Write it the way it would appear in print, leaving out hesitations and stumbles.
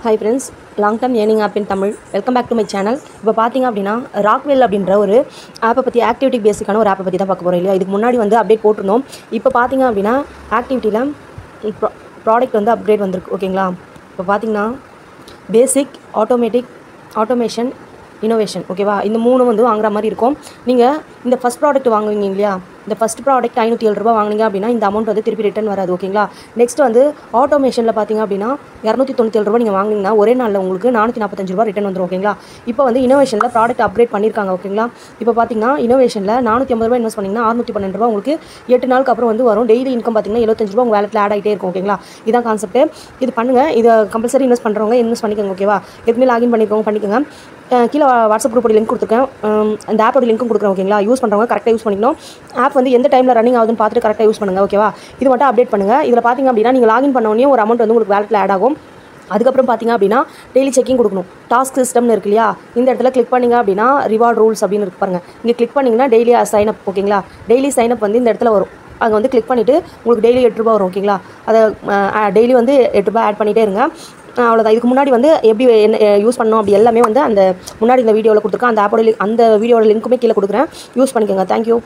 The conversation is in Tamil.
Hi friends, long term earning app in Tamil. Welcome back to my channel. இப்போ பார்த்தீங்க அப்படின்னா ராக்வெல் அப்படின்ற ஒரு ஆப்பை பற்றி ஆக்டிவிட்டி பேசிக்கான ஒரு ஆப்பை பற்றி தான் பார்க்க போகிறோம் இல்லையா. இதுக்கு முன்னாடி வந்து அப்டேட் போட்டிருந்தோம். இப்போ பார்த்தீங்க அப்படின்னா ஆக்டிவிட்டியில் ப்ராடக்ட் வந்து அப்கிரேட் வந்திருக்கு ஓகேங்களா. இப்போ பார்த்தீங்கன்னா பேசிக் ஆட்டோமேஷன் இனோவேஷன் ஓகேவா. இந்த மூணு வந்து வாங்குற மாதிரி இருக்கும். நீங்கள் இந்த ஃபஸ்ட் ப்ராடக்ட் வாங்குவீங்க இல்லையா, இந்த ஃபஸ்ட் ப்ராடக்ட் 507 ரூபா வாங்கினீங்க அப்படின்னா இந்த அமௌண்ட் வந்து திருப்பி ரிட்டர்ன் வராது ஓகேங்களா. நெக்ஸ்ட் வந்து ஆட்டோமேஷனில் பார்த்தீங்க அப்படின்னா 297 ரூபா நீங்கள் வாங்கினீங்கன்னா ஒரே நாளில் உங்களுக்கு 445 ரூபா ரிட்டர்ன் வந்துடும் ஓகேங்களா. இப்போ வந்து இனோவேஷனில் ப்ராடக்ட் அப்கிரேட் பண்ணியிருக்காங்க ஓகேங்களா. இப்போ பார்த்தீங்கன்னா இனோவேஷனில் 450 ரூபா இன்வெஸ்ட் பண்ணிங்கன்னா 612 ரூபா உங்களுக்கு 8 நாளுக்கு அப்புறம் வந்து வரும். டெய்லி இன்கம் பார்த்தீங்கன்னா 75 ரூபா உங்கள் வேலட்டில் ஆட் ஆகிட்டே இருக்கும் ஓகேங்களா. இதான் கான்செப்ட். இது பண்ணுங்கள். இதை கம்பல்சரி இன்வெஸ்ட் பண்ணுறவங்க இன்வெஸ்ட் பண்ணிக்கோங்க ஓகேவா. எதுவுமே லாகின் பண்ணிக்கோங்க. கீழே வாட்ஸ்அப் குரூப்போட லிங்க் கொடுத்துருக்கேன். அந்த ஆப்போட லிங்க்கும் கொடுக்குறேன் ஓகேங்களா. யூஸ் பண்ணுறவங்க கரெக்டாக யூஸ் பண்ணிக்கணும். ஆப் வந்து எந்த டைமில் ரன்னிங் ஆகுதுன்னு பார்த்துட்டு கரெக்டாக யூஸ் பண்ணுங்கள் ஓகேவா. இது மட்டும் அப்டேட் பண்ணுங்கள். இதில் பார்த்தீங்க அப்படின்னா நீங்கள் லாகின் பண்ண உடனே ஒரு அமௌண்ட் வந்து உங்களுக்கு வேலட்டில் ஆட் ஆகும். அதுக்கப்புறம் பார்த்தீங்க அப்படின்னா டெய்லி செக்கிங் கொடுக்கணும். டாஸ்க் சிஸ்டம்னு இருக்கு இல்லையா, இந்த இடத்துல கிளிக் பண்ணிங்க அப்படின்னா ரிவார்ட் ரூல்ஸ் அப்படின்னு இருக்கு பாருங்கள். இங்கே கிளிக் பண்ணிங்கன்னா டெய்லி சைனப் ஓகேங்களா. டெய்லி சைனப் வந்து இந்த இடத்துல வரும். அங்கே வந்து கிளிக் பண்ணிவிட்டு உங்களுக்கு டெய்லி 8 ரூபா வரும் ஓகேங்களா. அதை டெய்லி வந்து 8 ரூபா ஆட் பண்ணிகிட்டே இருங்க. அவ்வளோதான். இதுக்கு முன்னாடி வந்து எப்படி என்ன யூஸ் பண்ணணும் அப்படி எல்லாமே வந்து அந்த முன்னாடி இந்த வீடியோவில் கொடுத்துருக்கேன். அந்த வீடியோட லிங்க்குமே கீழே கொடுக்குறேன். யூஸ் பண்ணிக்கோங்க. தேங்க்யூ.